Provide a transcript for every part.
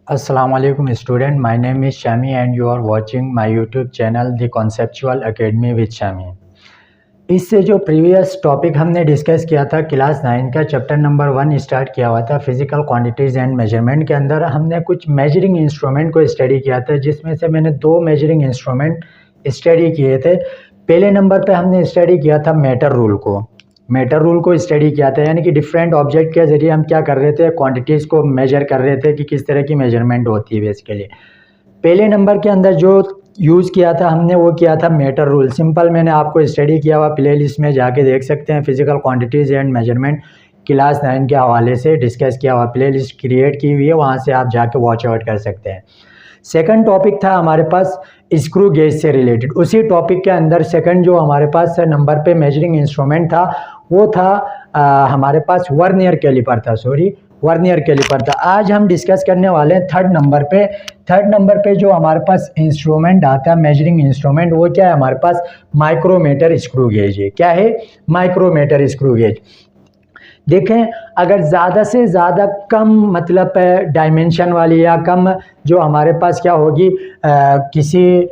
Assalamu alaikum student, my name is Shami and you are watching my YouTube channel The Conceptual Academy with Shami। इससे जो previous topic हमने discuss किया था class 9 का chapter number 1 start किया हुआ था फिजिकल क्वांटिटीज़ एंड मेजरमेंट के अंदर हमने कुछ मेजरिंग इंस्ट्रूमेंट को स्टडी किया था, जिसमें से मैंने 2 मेजरिंग इंस्ट्रूमेंट स्टडी किए थे। पहले नंबर पे हमने स्टडी किया था मेटर रूल को स्टडी किया था, यानी कि डिफरेंट ऑब्जेक्ट के ज़रिए हम क्या कर रहे थे, क्वांटिटीज़ को मेजर कर रहे थे कि किस तरह की मेजरमेंट होती है बेसिकली। पहले नंबर के अंदर जो यूज़ किया था हमने वो किया था मेटर रूल। सिंपल मैंने आपको स्टडी किया हुआ प्लेलिस्ट में जाके देख सकते हैं, physical quantities and measurement class 9 के हवाले से डिस्कस किया हुआ प्लेलिस्ट क्रिएट की हुई है, वहाँ से आप जाके वॉच आउट कर सकते हैं। सेकंड टॉपिक था हमारे पास स्क्रू गेज से रिलेटेड। उसी टॉपिक के अंदर सेकंड जो हमारे पास नंबर पे मेजरिंग इंस्ट्रूमेंट था वो था हमारे पास वर्नियर कैलिपर था। आज हम डिस्कस करने वाले हैं थर्ड नंबर पे जो हमारे पास इंस्ट्रूमेंट आता है मेजरिंग इंस्ट्रूमेंट, वो क्या है हमारे पास माइक्रोमीटर स्क्रू गेज है। क्या है? Micrometer screw gauge. देखें, अगर ज़्यादा से ज़्यादा कम मतलब डायमेंशन वाली या कम जो हमारे पास क्या होगी किसी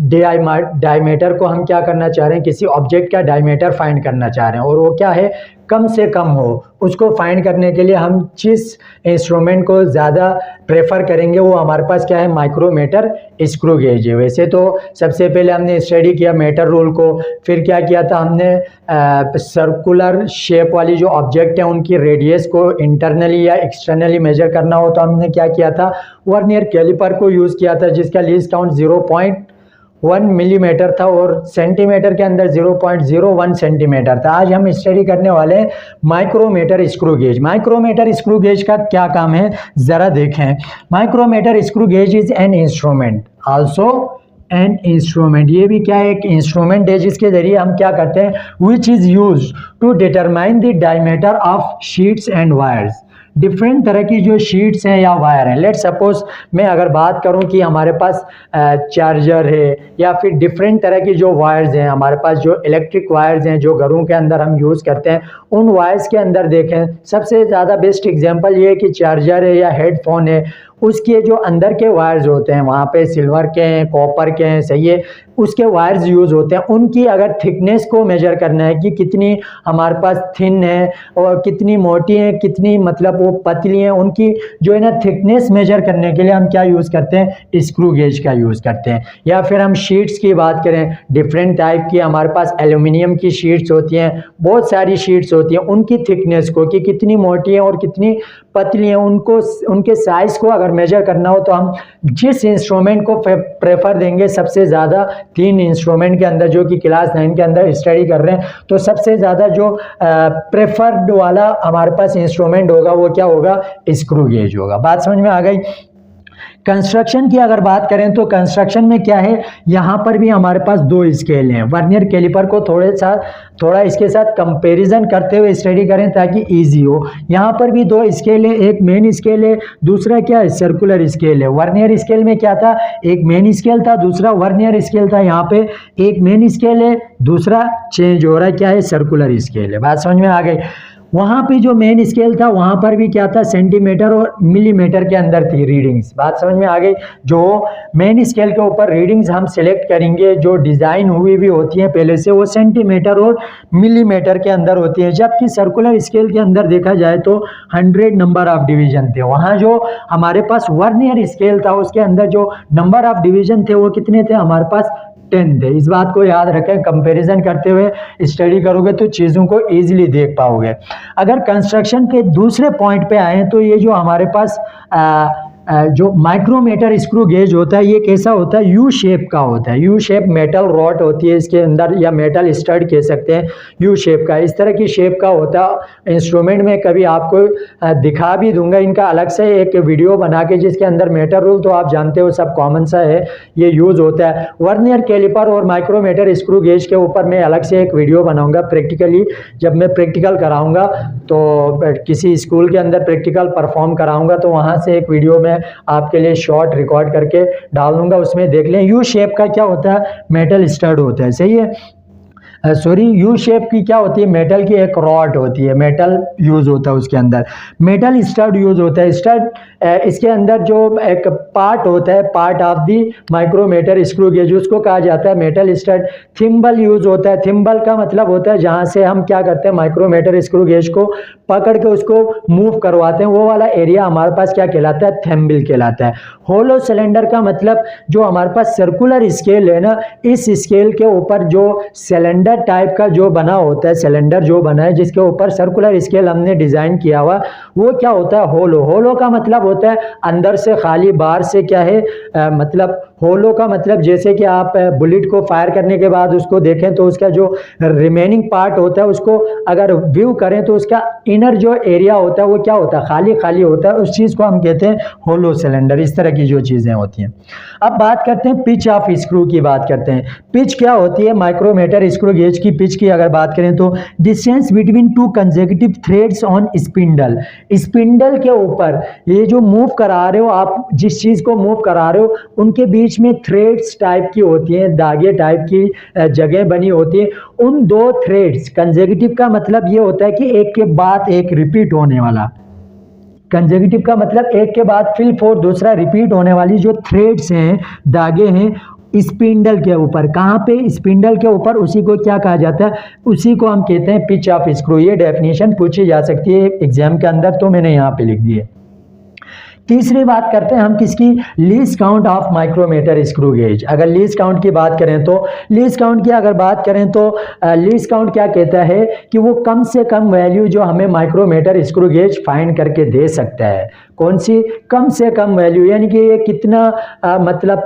डायमीटर को हम क्या करना चाह रहे हैं, किसी ऑब्जेक्ट का डायमीटर फाइंड करना चाह रहे हैं और वो क्या है कम से कम हो, उसको फाइंड करने के लिए हम जिस इंस्ट्रूमेंट को ज़्यादा प्रेफर करेंगे वो हमारे पास क्या है, माइक्रोमीटर स्क्रू गेज है। वैसे तो सबसे पहले हमने स्टडी किया मेटर रूल को, फिर क्या किया था हमने सर्कुलर शेप वाली जो ऑब्जेक्ट है उनकी रेडियस को इंटरनली या एक्सटर्नली मेजर करना हो तो हमने क्या किया था, वर्नियर कैलिपर को यूज़ किया था, जिसका लीस्ट काउंट 0.1 मिलीमीटर था और सेंटीमीटर के अंदर 0.01 सेंटीमीटर था। आज हम स्टडी करने वाले हैं micrometer screw gauge. Micrometer screw gauge का क्या काम है ज़रा देखें। Micrometer screw gauge is an instrument, also an instrument. ये भी क्या है, एक इंस्ट्रूमेंट है जिसके ज़रिए हम क्या करते हैं, which is use to determine the diameter of sheets and wires. Different तरह की जो शीट्स हैं या वायर हैं, लेट सपोज मैं अगर बात करूं कि हमारे पास चार्जर है या फिर डिफरेंट तरह की जो वायर्स हैं, हमारे पास जो इलेक्ट्रिक वायर्स हैं जो घरों के अंदर हम यूज़ करते हैं, उन वायर्स के अंदर देखें सबसे ज़्यादा बेस्ट एग्जांपल ये है कि चार्जर है या हेडफोन है, उसके जो अंदर के वायर्स होते हैं वहाँ पे सिल्वर के हैं, कॉपर के हैं, सही है, उसके वायर्स यूज़ होते हैं। उनकी अगर थिकनेस को मेजर करना है कि कितनी हमारे पास थिन है और कितनी मोटी है, कितनी मतलब वो पतली हैं, उनकी जो है ना थिकनेस मेजर करने के लिए हम क्या यूज़ करते हैं, स्क्रू गेज का यूज़ करते हैं। या फिर हम शीट्स की बात करें, डिफरेंट टाइप की हमारे पास एल्यूमिनियम की शीट्स होती हैं, बहुत सारी शीट्स होती हैं, उनकी थिकनेस को कि कितनी मोटी है और कितनी पतली हैं, उनको उनके साइज़ को अगर मेजर करना हो तो हम जिस इंस्ट्रूमेंट को प्रेफर देंगे सबसे ज़्यादा 3 इंस्ट्रूमेंट के अंदर जो कि क्लास 9 के अंदर स्टडी कर रहे हैं, तो सबसे ज़्यादा जो प्रेफर्ड वाला हमारे पास इंस्ट्रूमेंट होगा वो क्या होगा, स्क्रू गेज होगा। बात समझ में आ गई। कंस्ट्रक्शन की अगर बात करें तो कंस्ट्रक्शन में क्या है, यहाँ पर भी हमारे पास 2 स्केल हैं। वर्नियर कैलिपर को थोड़ा इसके साथ कंपैरिजन करते हुए स्टडी करें ताकि इजी हो। यहाँ पर भी 2 स्केल है, एक मेन स्केल है, दूसरा क्या है, सर्कुलर स्केल है। वर्नियर स्केल में क्या था, एक मेन स्केल था, दूसरा वर्नियर स्केल था। यहाँ पे एक मेन स्केल है, दूसरा चेंज हो रहा है, क्या है, सर्कुलर स्केल है। बात समझ में आ गई। वहाँ पे जो मेन स्केल था वहाँ पर भी क्या था, सेंटीमीटर और मिलीमीटर के अंदर थी रीडिंग्स। बात समझ में आ गई। जो मेन स्केल के ऊपर रीडिंग्स हम सिलेक्ट करेंगे जो डिज़ाइन हुई भी होती हैं पहले से, वो सेंटीमीटर और मिलीमीटर के अंदर होती है। जबकि सर्कुलर स्केल के अंदर देखा जाए तो 100 नंबर ऑफ डिवीजन थे। वहाँ जो हमारे पास वर्नियर स्केल था उसके अंदर जो नंबर ऑफ डिवीजन थे वो कितने थे, हमारे पास 10 थे। इस बात को याद रखें, कंपैरिजन करते हुए स्टडी करोगे तो चीज़ों को इजीली देख पाओगे। अगर कंस्ट्रक्शन के दूसरे पॉइंट पे आए तो ये जो हमारे पास जो माइक्रोमीटर स्क्रू गेज होता है ये कैसा होता है, यू शेप का होता है। यू शेप मेटल रॉड होती है इसके अंदर, या मेटल स्टड कह सकते हैं, यू शेप का, इस तरह की शेप का होता है। इंस्ट्रूमेंट में कभी आपको दिखा भी दूंगा इनका अलग से एक वीडियो बना के, जिसके अंदर मेटर रूल तो आप जानते हो सब कॉमन सा है, ये यूज़ होता है। वर्नियर कैलिपर और माइक्रोमीटर स्क्रू गेज के ऊपर मैं अलग से एक वीडियो बनाऊंगा प्रैक्टिकली, जब मैं प्रैक्टिकल कराऊंगा तो किसी स्कूल के अंदर प्रैक्टिकल परफॉर्म कराऊंगा तो वहाँ से एक वीडियो में आपके लिए शॉर्ट रिकॉर्ड करके डाल दूंगा, उसमें देख लें। यू शेप का क्या होता है, मेटल स्टड होता है, सही है। सॉरी यू शेप की क्या होती है, मेटल की एक रॉड होती है, मेटल यूज़ होता है उसके अंदर, मेटल स्टड यूज़ होता है। स्टड इसके अंदर जो एक पार्ट होता है, part of the micrometer screw gauge, उसको कहा जाता है मेटल स्टड। थिम्बल यूज़ होता है, थिम्बल का मतलब होता है जहाँ से हम क्या करते हैं, माइक्रोमीटर स्क्रू गेज को पकड़ के उसको मूव करवाते हैं, वो वाला एरिया हमारे पास क्या कहलाता है, थैम्बिल कहलाता है। होलो सिलेंडर का मतलब जो हमारे पास सर्कुलर स्केल है ना, इस स्केल के ऊपर जो सिलेंडर टाइप का जो बना होता है, सिलेंडर जो बना है जिसके ऊपर सर्कुलर स्केल हमने डिजाइन किया हुआ, वो क्या होता है, होलो। होलो का मतलब होता है अंदर से खाली, बाहर से क्या है, मतलब होलो का मतलब जैसे कि आप बुलेट को फायर करने के बाद उसको देखें तो उसका जो रिमेनिंग पार्ट होता है उसको अगर व्यू करें तो उसका इनर जो एरिया होता है वो क्या होता है, खाली खाली होता है, उस चीज़ को हम कहते हैं होलो सिलेंडर। इस तरह की जो चीज़ें होती हैं। अब बात करते हैं पिच ऑफ स्क्रू की, बात करते हैं पिच क्या होती है। माइक्रोमीटर स्क्रू गेज की पिच की अगर बात करें तो distance between two consecutive threads on spindle, spindle के ऊपर ये जो मूव करा रहे हो आप, जिस चीज़ को मूव करा रहे हो उनके बीच में थ्रेड्स टाइप की होती हैं, धागे टाइप की जगह बनी होती है। उन दो थ्रेड्स, कंसेक्यूटिव का मतलब ये होता है कि एक के बाद एक रिपीट होने वाला, कंसेक्यूटिव का मतलब एक के बाद फिल फोर दूसरा रिपीट होने वाली जो थ्रेड्स हैं, धागे हैं स्पिंडल के ऊपर, कहाँ पे, स्पिंडल के ऊपर, उसी को क्या कहा जाता है, उसी को हम कहते हैं पिच ऑफ स्क्रू। ये डेफिनेशन पूछी जा सकती है एग्जाम के अंदर, तो मैंने यहाँ पे लिख दी है। तीसरी बात करते हैं हम किसकी, least count of micrometer screw gauge. अगर लीस्ट काउंट की बात करें तो, लीस्ट काउंट की अगर बात करें तो लीस्ट काउंट क्या कहता है कि वो कम से कम वैल्यू जो हमें माइक्रोमीटर स्क्रू गेज फाइंड करके दे सकता है। कौन सी, कम से कम वैल्यू, यानी कि ये कितना मतलब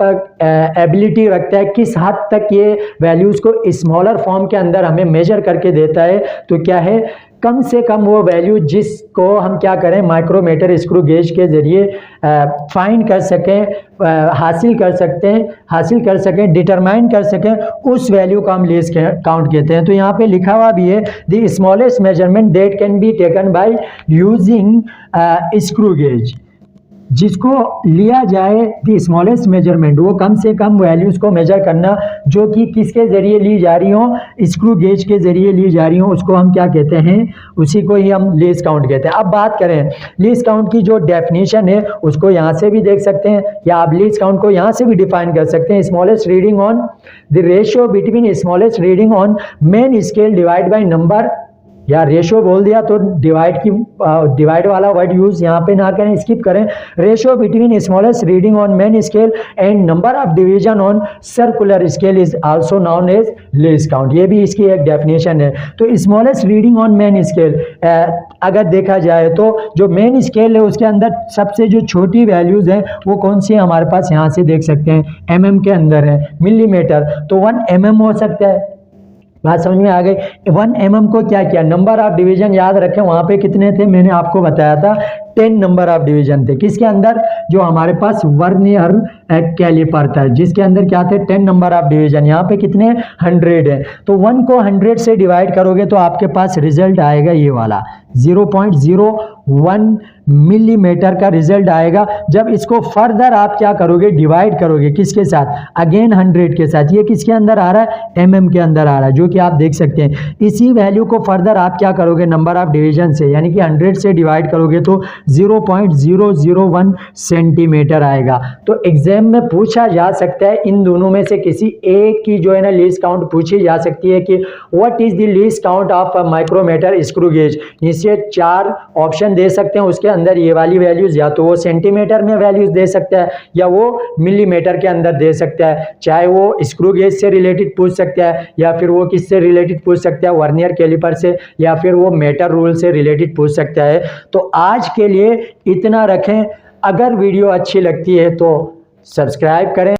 एबिलिटी रखता है, किस हद तक ये वैल्यूज को स्मॉलर फॉर्म के अंदर हमें मेजर करके देता है। तो क्या है, कम से कम वो वैल्यू जिसको हम क्या करें, माइक्रोमीटर स्क्रू गेज के जरिए फाइंड कर सकें, हासिल कर सकें, डिटरमाइन कर सकें, उस वैल्यू का हम लीस्ट काउंट कहते हैं। तो यहाँ पे लिखा हुआ भी है, the smallest measurement that can be taken by using screw gauge, जिसको लिया जाए द स्मॉलेस्ट मेजरमेंट, वो कम से कम वैल्यूज को मेजर करना जो कि किसके जरिए ली जा रही हो, स्क्रू गेज के जरिए ली जा रही हो, उसको हम क्या कहते हैं, उसी को ही हम लीस्ट काउंट कहते हैं। अब बात करें लीस्ट काउंट की, जो डेफिनेशन है उसको यहाँ से भी देख सकते हैं, या आप लीस्ट काउंट को यहाँ से भी डिफाइन कर सकते हैं। Smallest reading on the ratio between smallest reading on main scale divide by number, या रेशियो बोल दिया तो डिवाइड वाला वर्ड यूज यहाँ पे ना करें, स्किप करें। Ratio between smallest reading on main scale and number of division on circular scale is also known as least count. ये भी इसकी एक डेफिनेशन है। तो smallest reading on main scale अगर देखा जाए तो जो मेन स्केल है उसके अंदर सबसे जो छोटी वैल्यूज हैं वो कौन सी है हमारे पास, यहाँ से देख सकते हैं, mm के अंदर है, मिलीमीटर, तो 1 mm हो सकता है। बात समझ में आ गई। 1 mm को क्या किया, नंबर ऑफ डिवीजन याद रखें, वहां पे कितने थे, मैंने आपको बताया था 10 नंबर ऑफ डिवीजन थे। किसके अंदर, जो हमारे पास वर्नियर कैलिपर था जिसके अंदर क्या थे, 10 नंबर ऑफ डिवीजन। यहाँ पे कितने, 100 है। तो 1 को 100 से डिवाइड करोगे तो आपके पास रिजल्ट आएगा ये वाला 0.01 मिलीमीटर का रिजल्ट आएगा। जब इसको फर्दर आप क्या करोगे, डिवाइड करोगे किसके साथ, अगेन 100 के साथ। ये किसके अंदर आ रहा है, mm के अंदर आ रहा है, जो कि आप देख सकते हैं। इसी वैल्यू को फर्दर आप क्या करोगे, नंबर ऑफ डिवीजन से, यानी कि 100 से डिवाइड करोगे तो 0.001 सेंटीमीटर आएगा। तो एग्जाम में पूछा जा सकता है, इन दोनों में से किसी एक की जो है ना लीस्ट काउंट पूछी जा सकती है कि what is the least count of micrometer screw gauge. नीचे 4 ऑप्शन दे सकते हैं, उसके अंदर ये वाली वैल्यूज या तो वो सेंटीमीटर में वैल्यूज दे सकता है या वो मिलीमीटर के अंदर दे सकता है। चाहे वो स्क्रू गेज से रिलेटेड पूछ सकता है या फिर वो किससे रिलेटेड पूछ सकता है, वर्नियर कैलिपर से, या फिर वो मेटर रूल से रिलेटेड पूछ सकता है। तो आज के लिए इतना रखें। अगर वीडियो अच्छी लगती है तो सब्सक्राइब करें।